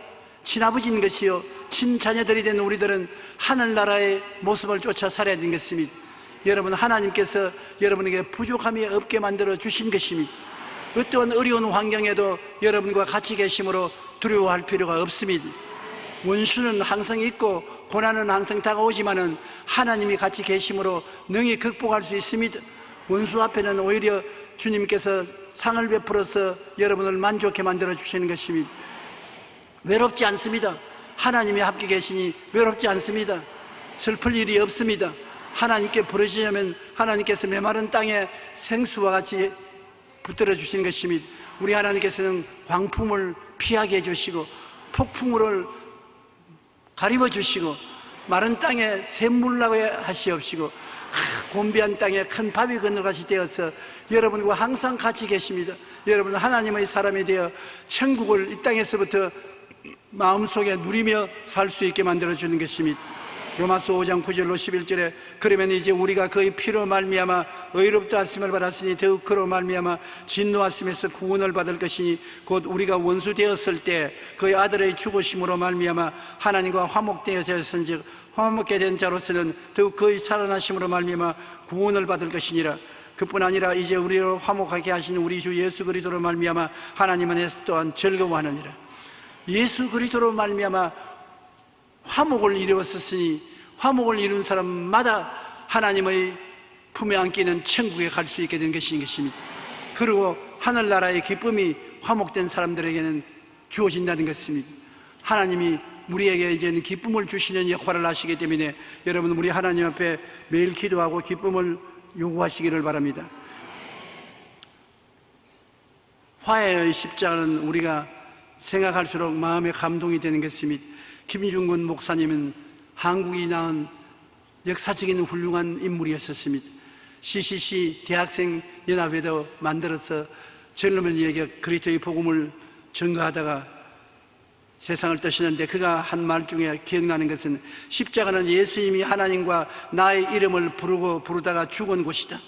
Speaker 2: 친아버지인 것이요 친자녀들이 된 우리들은 하늘나라의 모습을 쫓아 살아야 되는 것입니다. 여러분, 하나님께서 여러분에게 부족함이 없게 만들어 주신 것입니다. 어떠한 어려운 환경에도 여러분과 같이 계심으로 두려워할 필요가 없습니다. 원수는 항상 있고 고난은 항상 다가오지만은 하나님이 같이 계심으로 능히 극복할 수 있습니다. 원수 앞에는 오히려 주님께서 상을 베풀어서 여러분을 만족해 만들어 주시는 것입니다. 외롭지 않습니다. 하나님이 함께 계시니 외롭지 않습니다. 슬플 일이 없습니다. 하나님께 부르시려면 하나님께서 메마른 땅에 생수와 같이 붙들어 주시는 것입니다. 우리 하나님께서는 광풍을 피하게 해주시고 폭풍우를 가리워 주시고 마른 땅에 샘물 나게 하시옵시고 곤비한 땅에 큰 바위 건너가시 되어서 여러분과 항상 같이 계십니다. 여러분은 하나님의 사람이 되어 천국을 이 땅에서부터 마음속에 누리며 살 수 있게 만들어주는 것입니다. 로마서 5장 9절로 11절에 그러면 이제 우리가 그의 피로 말미암아 의롭다 하심을 받았으니 더욱 그로 말미암아 진노하심에서 구원을 받을 것이니 곧 우리가 원수 되었을 때 그의 아들의 죽으심으로 말미암아 하나님과 화목되었은즉 화목게 된 자로서는 더욱 그의 살아나심으로 말미암아 구원을 받을 것이니라. 그뿐 아니라 이제 우리를 화목하게 하시는 우리 주 예수 그리스도로 말미암아 하나님 안에서 또한 즐거워하느니라. 예수 그리스도로 말미암아 화목을 이루었으니 화목을 이룬 사람마다 하나님의 품에 안기는 천국에 갈 수 있게 된 것입니다. 그리고 하늘나라의 기쁨이 화목된 사람들에게는 주어진다는 것입니다. 하나님이 우리에게 이제는 기쁨을 주시는 역할을 하시기 때문에 여러분, 우리 하나님 앞에 매일 기도하고 기쁨을 요구하시기를 바랍니다. 화해의 십자가는 우리가 생각할수록 마음에 감동이 되는 것입니다. 김중근 목사님은 한국이 낳은 역사적인 훌륭한 인물이었습니다. CCC 대학생 연합회도 만들어서 젊은이에게 그리스도의 복음을 전가하다가 세상을 떠시는데 그가 한 말 중에 기억나는 것은 십자가는 예수님이 하나님과 나의 이름을 부르다가 죽은 곳이다.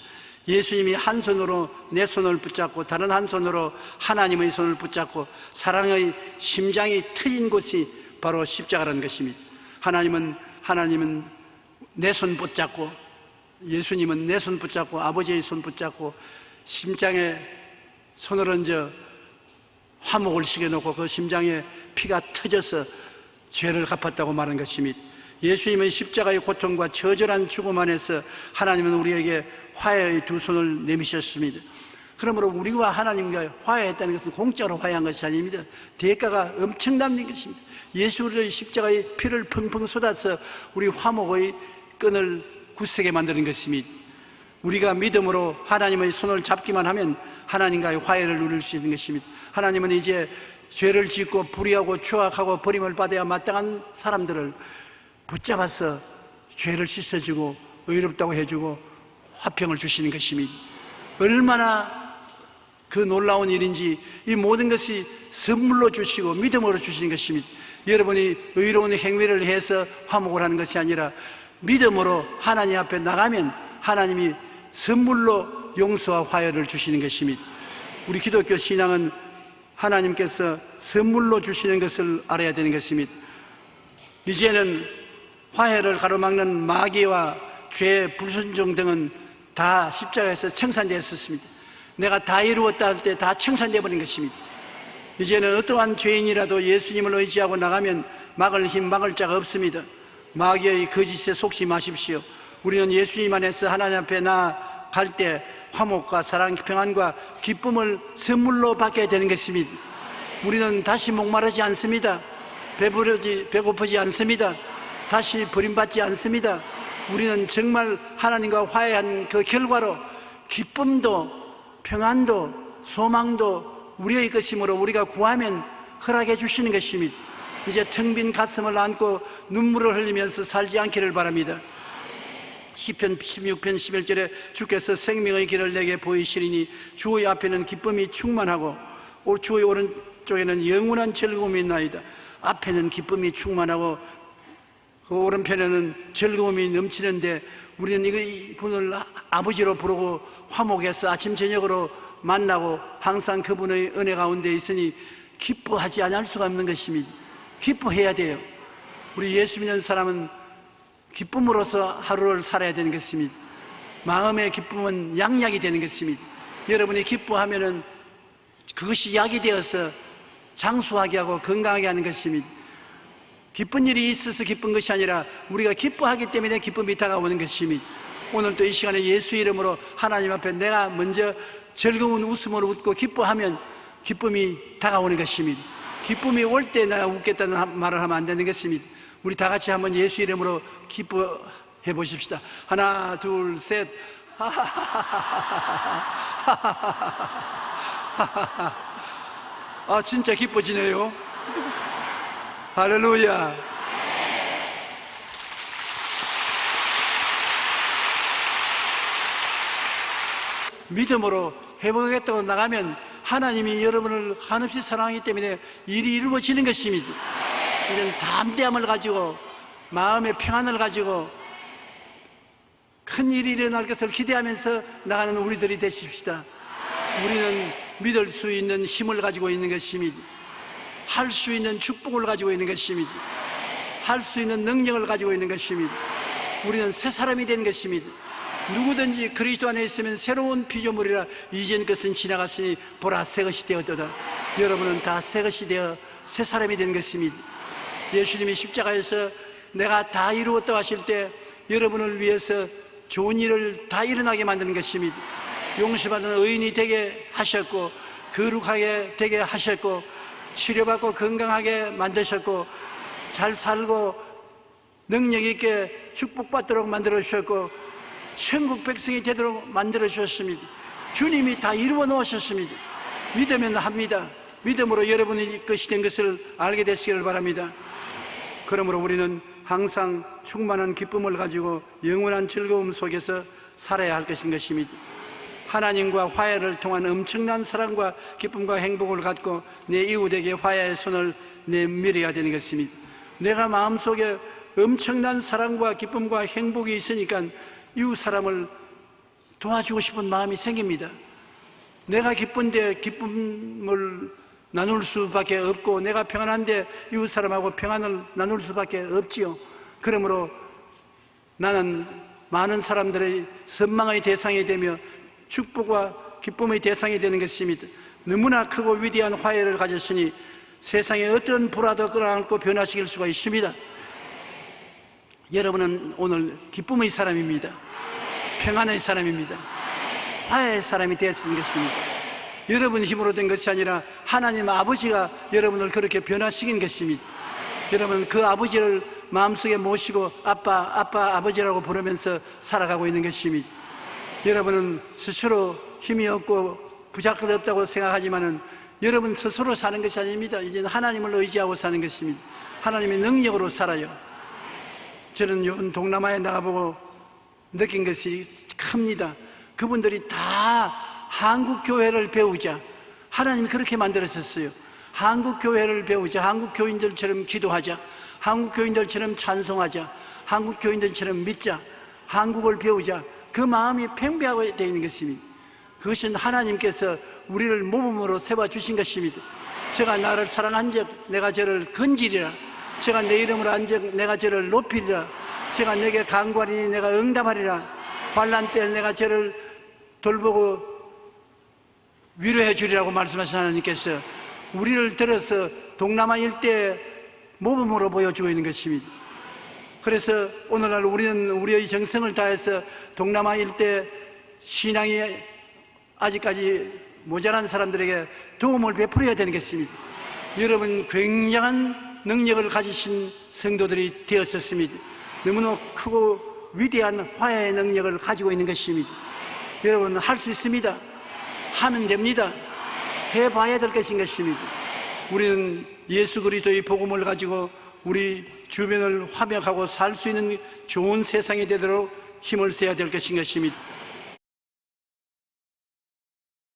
Speaker 2: 예수님이 한 손으로 내 손을 붙잡고 다른 한 손으로 하나님의 손을 붙잡고 사랑의 심장이 트인 곳이 바로 십자가라는 것입니다. 하나님은 내 손 붙잡고 예수님은 내 손 붙잡고 아버지의 손 붙잡고 심장에 손을 얹어 화목을 시켜놓고 그 심장에 피가 터져서 죄를 갚았다고 말한 것입니다. 예수님은 십자가의 고통과 처절한 죽음 안에서 하나님은 우리에게 화해의 두 손을 내미셨습니다. 그러므로 우리와 하나님과 화해했다는 것은 공짜로 화해한 것이 아닙니다. 대가가 엄청난 것입니다. 예수의 십자가의 피를 펑펑 쏟아서 우리 화목의 끈을 굳세게 만드는 것입니다. 우리가 믿음으로 하나님의 손을 잡기만 하면 하나님과의 화해를 누릴 수 있는 것입니다. 하나님은 이제 죄를 짓고 불의하고 추악하고 버림을 받아야 마땅한 사람들을 붙잡아서 죄를 씻어주고 의롭다고 해주고 화평을 주시는 것입니다. 얼마나 그 놀라운 일인지 이 모든 것이 선물로 주시고 믿음으로 주시는 것입니다. 여러분이 의로운 행위를 해서 화목을 하는 것이 아니라 믿음으로 하나님 앞에 나가면 하나님이 선물로 용서와 화해를 주시는 것입니다. 우리 기독교 신앙은 하나님께서 선물로 주시는 것을 알아야 되는 것입니다. 이제는 화해를 가로막는 마귀와 죄, 불순종 등은 다 십자가에서 청산되었습니다. 내가 다 이루었다 할 때 다 청산되어 버린 것입니다. 이제는 어떠한 죄인이라도 예수님을 의지하고 나가면 막을 힘, 막을 자가 없습니다. 마귀의 거짓에 속지 마십시오. 우리는 예수님 안에서 하나님 앞에 갈 때 화목과 사랑, 평안과 기쁨을 선물로 받게 되는 것입니다. 우리는 다시 목마르지 않습니다. 배고프지 않습니다. 다시 버림받지 않습니다. 우리는 정말 하나님과 화해한 그 결과로 기쁨도 평안도 소망도 우리의 것이므로 우리가 구하면 허락해 주시는 것입니다. 이제 텅 빈 가슴을 안고 눈물을 흘리면서 살지 않기를 바랍니다. 시편 16편 11절에 주께서 생명의 길을 내게 보이시리니 주의 앞에는 기쁨이 충만하고 주의 오른쪽에는 영원한 즐거움이 있나이다. 앞에는 기쁨이 충만하고 그 오른편에는 즐거움이 넘치는데 우리는 이분을 아버지로 부르고 화목해서 아침 저녁으로 만나고 항상 그분의 은혜 가운데 있으니 기뻐하지 않을 수가 없는 것입니다. 기뻐해야 돼요. 우리 예수 믿는 사람은 기쁨으로서 하루를 살아야 되는 것입니다. 마음의 기쁨은 양약이 되는 것입니다. 여러분이 기뻐하면은 그것이 약이 되어서 장수하게 하고 건강하게 하는 것입니다. 기쁜 일이 있어서 기쁜 것이 아니라 우리가 기뻐하기 때문에 기쁨이 다가오는 것입니다. 오늘도 이 시간에 예수 이름으로 하나님 앞에 내가 먼저 즐거운 웃음으로 웃고 기뻐하면 기쁨이 다가오는 것입니다. 기쁨이 올 때 내가 웃겠다는 말을 하면 안 되는 것입니다. 우리 다 같이 한번 예수 이름으로 기뻐해 보십시다. 하나, 둘, 셋. 아, 진짜 기뻐지네요. 할렐루야. 믿음으로 해보겠다고 나가면 하나님이 여러분을 한없이 사랑하기 때문에 일이 이루어지는 것입니다. 이제는 담대함을 가지고 마음의 평안을 가지고 큰 일이 일어날 것을 기대하면서 나가는 우리들이 되십시다. 우리는 믿을 수 있는 힘을 가지고 있는 것입니다. 할 수 있는 축복을 가지고 있는 것입니다. 할 수 있는 능력을 가지고 있는 것입니다. 우리는 새 사람이 된 것입니다. 누구든지 그리스도 안에 있으면 새로운 피조물이라 이전 것은 지나갔으니 보라 새 것이 되었도다. 여러분은 다 새 것이 되어 새 사람이 된 것입니다. 예수님이 십자가에서 내가 다 이루었다 하실 때 여러분을 위해서 좋은 일을 다 일어나게 만드는 것입니다. 용서받은 의인이 되게 하셨고 거룩하게 되게 하셨고 치료받고 건강하게 만드셨고 잘 살고 능력 있게 축복받도록 만들어 주셨고 천국 백성이 되도록 만들어 주셨습니다. 주님이 다 이루어 놓으셨습니다. 믿으면 합니다. 믿음으로 여러분이 것이 된 것을 알게 되시기를 바랍니다. 그러므로 우리는 항상 충만한 기쁨을 가지고 영원한 즐거움 속에서 살아야 할 것입니다. 하나님과 화해를 통한 엄청난 사랑과 기쁨과 행복을 갖고 내 이웃에게 화해의 손을 내밀어야 되는 것입니다. 내가 마음속에 엄청난 사랑과 기쁨과 행복이 있으니까 이웃 사람을 도와주고 싶은 마음이 생깁니다. 내가 기쁜데 기쁨을 나눌 수밖에 없고 내가 평안한데 이웃 사람하고 평안을 나눌 수밖에 없지요. 그러므로 나는 많은 사람들의 선망의 대상이 되며 축복과 기쁨의 대상이 되는 것입니다. 너무나 크고 위대한 화해를 가졌으니 세상에 어떤 불화도 끌어안고 변화시킬 수가 있습니다. 여러분은 오늘 기쁨의 사람입니다. 평안의 사람입니다. 화해의 사람이 되었는 것입니다. 여러분 힘으로 된 것이 아니라 하나님 아버지가 여러분을 그렇게 변화시킨 것입니다. 여러분 그 아버지를 마음속에 모시고 아빠, 아버지라고 부르면서 살아가고 있는 것입니다. 여러분은 스스로 힘이 없고 부자가 없다고 생각하지만은 여러분 스스로 사는 것이 아닙니다. 이제는 하나님을 의지하고 사는 것입니다. 하나님의 능력으로 살아요. 저는 요번 동남아에 나가보고 느낀 것이 큽니다. 그분들이 다 한국 교회를 배우자. 하나님이 그렇게 만들어졌어요. 한국 교회를 배우자. 한국 교인들처럼 기도하자. 한국 교인들처럼 찬송하자. 한국 교인들처럼 믿자. 한국을 배우자. 그 마음이 팽배하게 되어 있는 것입니다. 그것은 하나님께서 우리를 모범으로 세워주신 것입니다. 제가 나를 사랑한 적 내가 저를 건지리라. 제가 내 이름으로 한 적 내가 저를 높이리라. 제가 내게 간구하리니 내가 응답하리라. 환난 때 내가 저를 돌보고 위로해 주리라고 말씀하신 하나님께서 우리를 들어서 동남아 일대에 모범으로 보여주고 있는 것입니다. 그래서 오늘날 우리는 우리의 정성을 다해서 동남아 일대 신앙이 아직까지 모자란 사람들에게 도움을 베풀어야 되는 것입니다. 여러분 굉장한 능력을 가지신 성도들이 되었었습니다. 너무나 크고 위대한 화해의 능력을 가지고 있는 것입니다. 여러분 할 수 있습니다. 하면 됩니다. 해봐야 될 것인 것입니다. 우리는 예수 그리스도의 복음을 가지고 우리 주변을 화목하고 살 수 있는 좋은 세상이 되도록 힘을 써야 될 것인 것입니다.